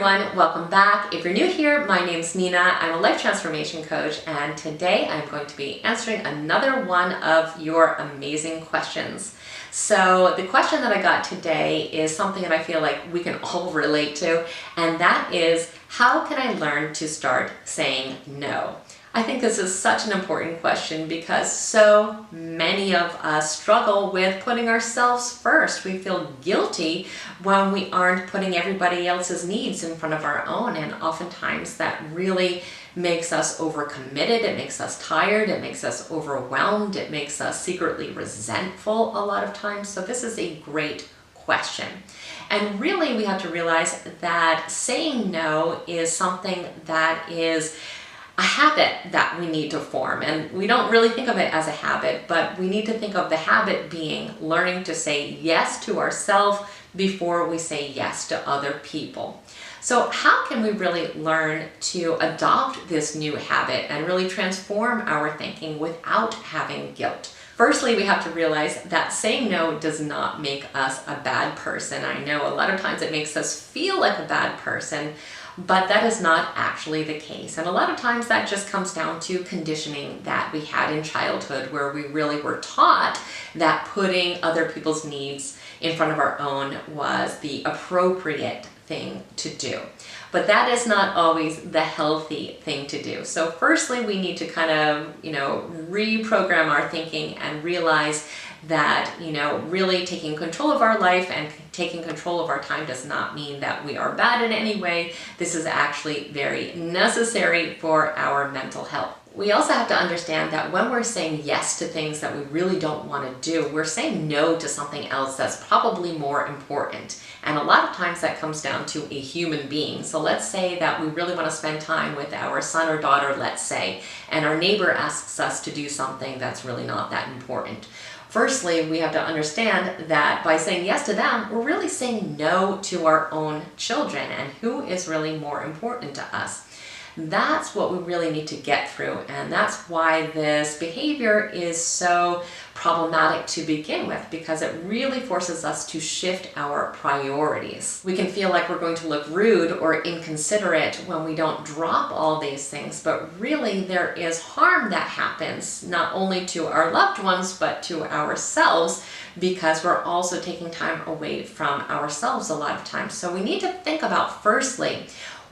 everyone, welcome back. If you're new here, my name's Nina. I'm a life transformation coach, and today I'm going to be answering another one of your amazing questions. So the question that I got today is something that I feel like we can all relate to, and that is, how can I learn to start saying no? I think this is such an important question because so many of us struggle with putting ourselves first. We feel guilty when we aren't putting everybody else's needs in front of our own, and oftentimes that really makes us overcommitted, it makes us tired, it makes us overwhelmed, it makes us secretly resentful a lot of times. So this is a great question. And really we have to realize that saying no is something that is a habit that we need to form, and we don't really think of it as a habit, but we need to think of the habit being learning to say yes to ourselves before we say yes to other people. So how can we really learn to adopt this new habit and really transform our thinking without having guilt? Firstly, we have to realize that saying no does not make us a bad person. I know a lot of times it makes us feel like a bad person, but that is not actually the case. And a lot of times that just comes down to conditioning that we had in childhood, where we really were taught that putting other people's needs in front of our own was the appropriate thing to do. But that is not always the healthy thing to do. So firstly, we need to kind of, reprogram our thinking and realize that, really taking control of our life and taking control of our time does not mean that we are bad in any way. This is actually very necessary for our mental health. We also have to understand that when we're saying yes to things that we really don't want to do, we're saying no to something else that's probably more important. And a lot of times that comes down to a human being. So let's say that we really want to spend time with our son or daughter, let's say, and our neighbor asks us to do something that's really not that important. Firstly, we have to understand that by saying yes to them, we're really saying no to our own children and who is really more important to us. That's what we really need to get through, and that's why this behavior is so problematic to begin with, because it really forces us to shift our priorities. We can feel like we're going to look rude or inconsiderate when we don't drop all these things, but really there is harm that happens not only to our loved ones but to ourselves, because we're also taking time away from ourselves a lot of times. So we need to think about, firstly,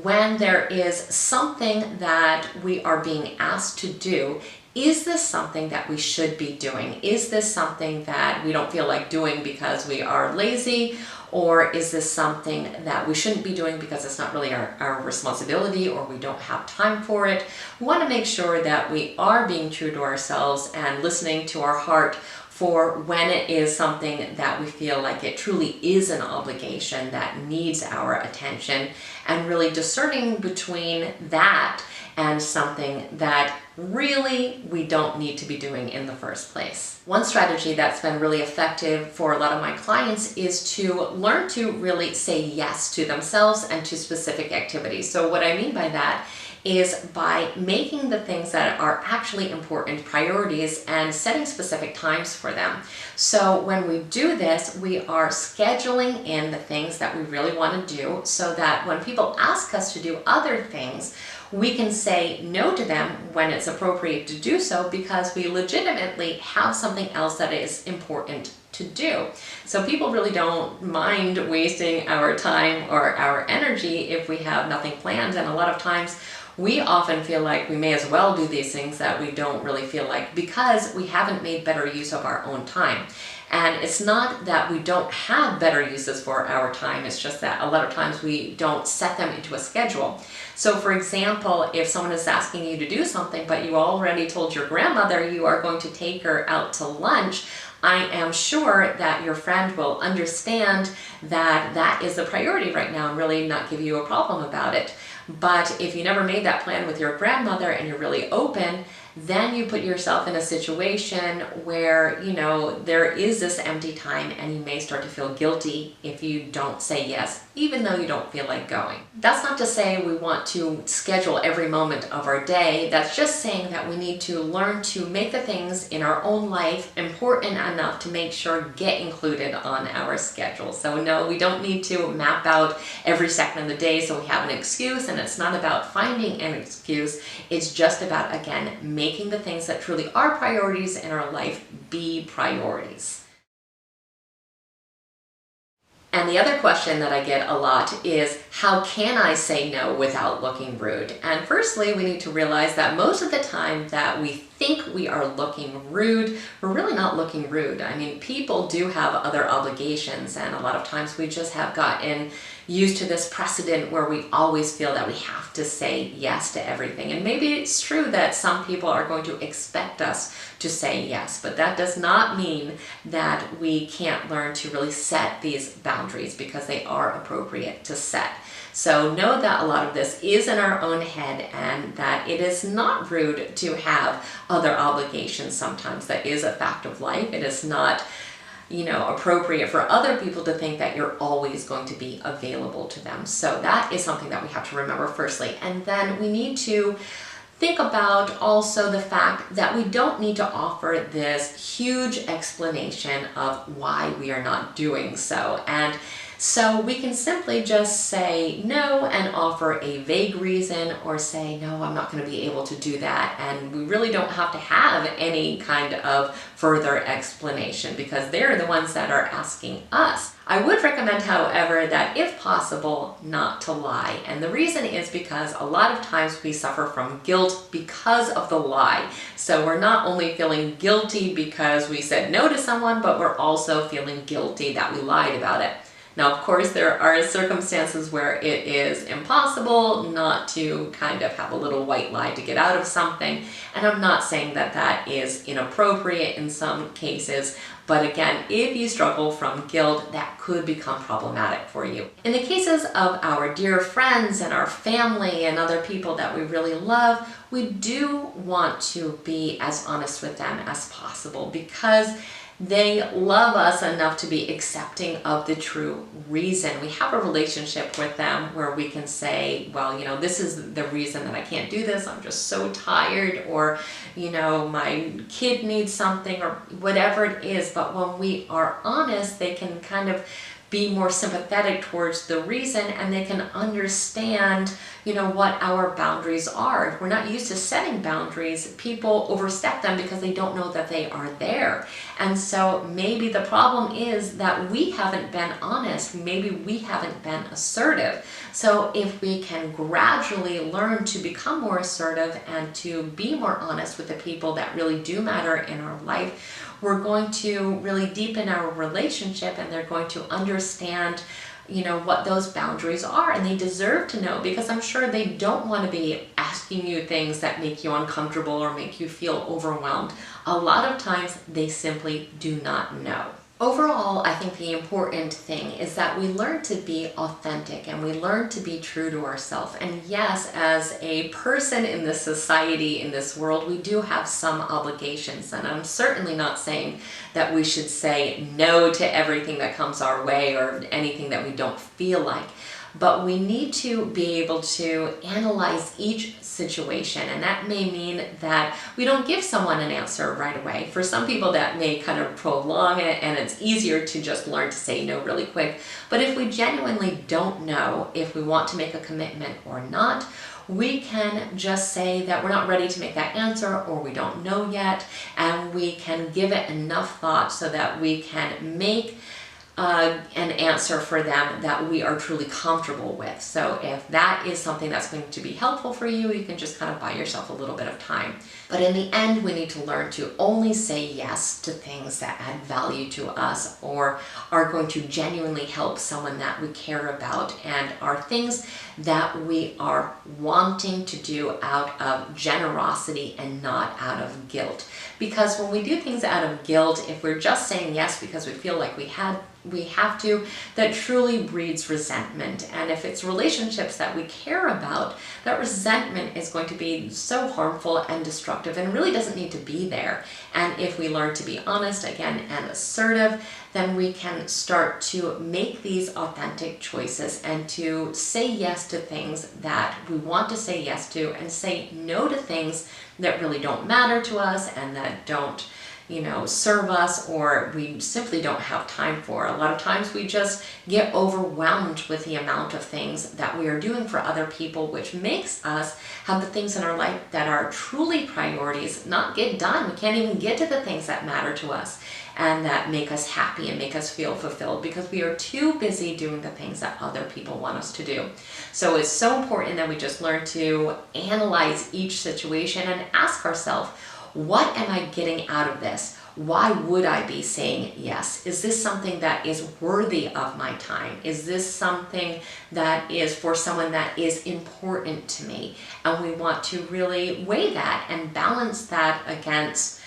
when there is something that we are being asked to do, is this something that we should be doing? Is this something that we don't feel like doing because we are lazy? Or is this something that we shouldn't be doing because it's not really our responsibility, or we don't have time for it? We want to make sure that we are being true to ourselves and listening to our heart for when it is something that we feel like it truly is an obligation that needs our attention, and really discerning between that and something that really we don't need to be doing in the first place. One strategy that's been really effective for a lot of my clients is to learn to really say yes to themselves and to specific activities. So what I mean by that is by making the things that are actually important priorities and setting specific times for them. So when we do this, we are scheduling in the things that we really want to do, so that when people ask us to do other things, we can say no to them when it's appropriate to do so, because we legitimately have something else that is important to do. So people really don't mind wasting our time or our energy if we have nothing planned, and a lot of times we often feel like we may as well do these things that we don't really feel like, because we haven't made better use of our own time. And it's not that we don't have better uses for our time, it's just that a lot of times we don't set them into a schedule. So for example, if someone is asking you to do something, but you already told your grandmother you are going to take her out to lunch, I am sure that your friend will understand that that is the priority right now and really not give you a problem about it. But if you never made that plan with your grandmother and you're really open, then you put yourself in a situation where, there is this empty time and you may start to feel guilty if you don't say yes, even though you don't feel like going. That's not to say we want to schedule every moment of our day. That's just saying that we need to learn to make the things in our own life important enough to make sure get included on our schedule. So no, we don't need to map out every second of the day so we have an excuse, and it's not about finding an excuse. It's just about, again, making the things that truly are priorities in our life be priorities. And the other question that I get a lot is, how can I say no without looking rude? And firstly, we need to realize that most of the time that we think we are looking rude, we're really not looking rude. I mean, people do have other obligations, and a lot of times we just have gotten used to this precedent where we always feel that we have to say yes to everything. And maybe it's true that some people are going to expect us to say yes, but that does not mean that we can't learn to really set these boundaries, because they are appropriate to set. So know that a lot of this is in our own head, and that it is not rude to have other obligations sometimes. That is a fact of life. It is not appropriate for other people to think that you're always going to be available to them. So that is something that we have to remember firstly. And then we need to think about also the fact that we don't need to offer this huge explanation of why we are not doing so. And so we can simply just say no and offer a vague reason, or say, no, I'm not going to be able to do that. And we really don't have to have any kind of further explanation, because they're the ones that are asking us. I would recommend, however, that if possible, not to lie. And the reason is because a lot of times we suffer from guilt because of the lie. So we're not only feeling guilty because we said no to someone, but we're also feeling guilty that we lied about it. Now, of course, there are circumstances where it is impossible not to kind of have a little white lie to get out of something. And I'm not saying that that is inappropriate in some cases. But again, if you struggle from guilt, that could become problematic for you. In the cases of our dear friends and our family and other people that we really love, we do want to be as honest with them as possible, because they love us enough to be accepting of the true reason. We have a relationship with them where we can say, well, this is the reason that I can't do this. I'm just so tired, or, my kid needs something, or whatever it is. But when we are honest, they can kind of be more sympathetic towards the reason, and they can understand, what our boundaries are. If we're not used to setting boundaries, people overstep them because they don't know that they are there. And so maybe the problem is that we haven't been honest. Maybe we haven't been assertive. So if we can gradually learn to become more assertive and to be more honest with the people that really do matter in our life, we're going to really deepen our relationship, and they're going to understand what those boundaries are, and they deserve to know, because I'm sure they don't want to be asking you things that make you uncomfortable or make you feel overwhelmed. A lot of times they simply do not know. Overall, I think the important thing is that we learn to be authentic, and we learn to be true to ourselves. And yes, as a person in this society, in this world, we do have some obligations. And I'm certainly not saying that we should say no to everything that comes our way or anything that we don't feel like. But we need to be able to analyze each situation, and that may mean that we don't give someone an answer right away. For some people that may kind of prolong it, and it's easier to just learn to say no really quick. But if we genuinely don't know if we want to make a commitment or not, we can just say that we're not ready to make that answer, or we don't know yet, and we can give it enough thought so that we can make an answer for them that we are truly comfortable with. So if that is something that's going to be helpful for you, you can just kind of buy yourself a little bit of time. But in the end, we need to learn to only say yes to things that add value to us, or are going to genuinely help someone that we care about, and are things that we are wanting to do out of generosity and not out of guilt. Because when we do things out of guilt, if we're just saying yes because we feel like we had we have to, that truly breeds resentment. And if it's relationships that we care about, that resentment is going to be so harmful and destructive and really doesn't need to be there. And if we learn to be honest, again, and assertive, then we can start to make these authentic choices and to say yes to things that we want to say yes to, and say no to things that really don't matter to us and that don't, serve us, or we simply don't have time for. A lot of times we just get overwhelmed with the amount of things that we are doing for other people, which makes us have the things in our life that are truly priorities not get done. We can't even get to the things that matter to us and that make us happy and make us feel fulfilled, because we are too busy doing the things that other people want us to do. So it's so important that we just learn to analyze each situation and ask ourselves, what am I getting out of this? Why would I be saying yes? Is this something that is worthy of my time? Is this something that is for someone that is important to me? And we want to really weigh that and balance that against,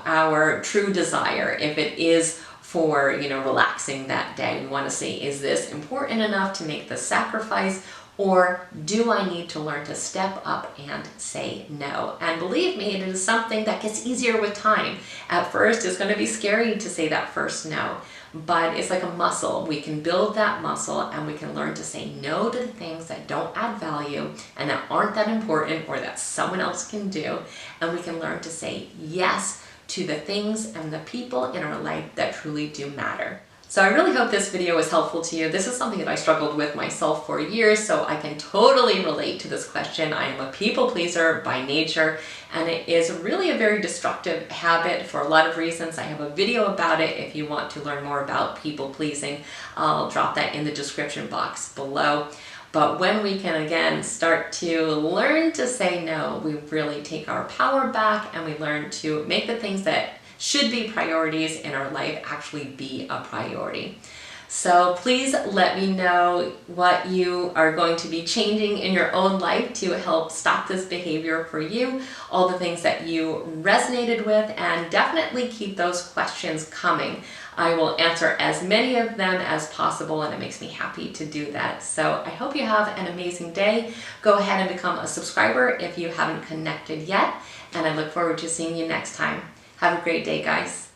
our true desire. If it is for, relaxing that day, we want to say, is this important enough to make the sacrifice? Or do I need to learn to step up and say no? And believe me, it is something that gets easier with time. At first, it's going to be scary to say that first no, but it's like a muscle. We can build that muscle, and we can learn to say no to the things that don't add value and that aren't that important, or that someone else can do. And we can learn to say yes to the things and the people in our life that truly do matter. So I really hope this video was helpful to you. This is something that I struggled with myself for years, so I can totally relate to this question. I am a people pleaser by nature, and it is really a very destructive habit for a lot of reasons. I have a video about it if you want to learn more about people pleasing. I'll drop that in the description box below. But when we can, again, start to learn to say no, we really take our power back, and we learn to make the things that should be priorities in our life actually be a priority. So please let me know what you are going to be changing in your own life to help stop this behavior for you, all the things that you resonated with, and definitely keep those questions coming. I will answer as many of them as possible, and it makes me happy to do that. So I hope you have an amazing day. Go ahead and become a subscriber if you haven't connected yet, and I look forward to seeing you next time. Have a great day, guys.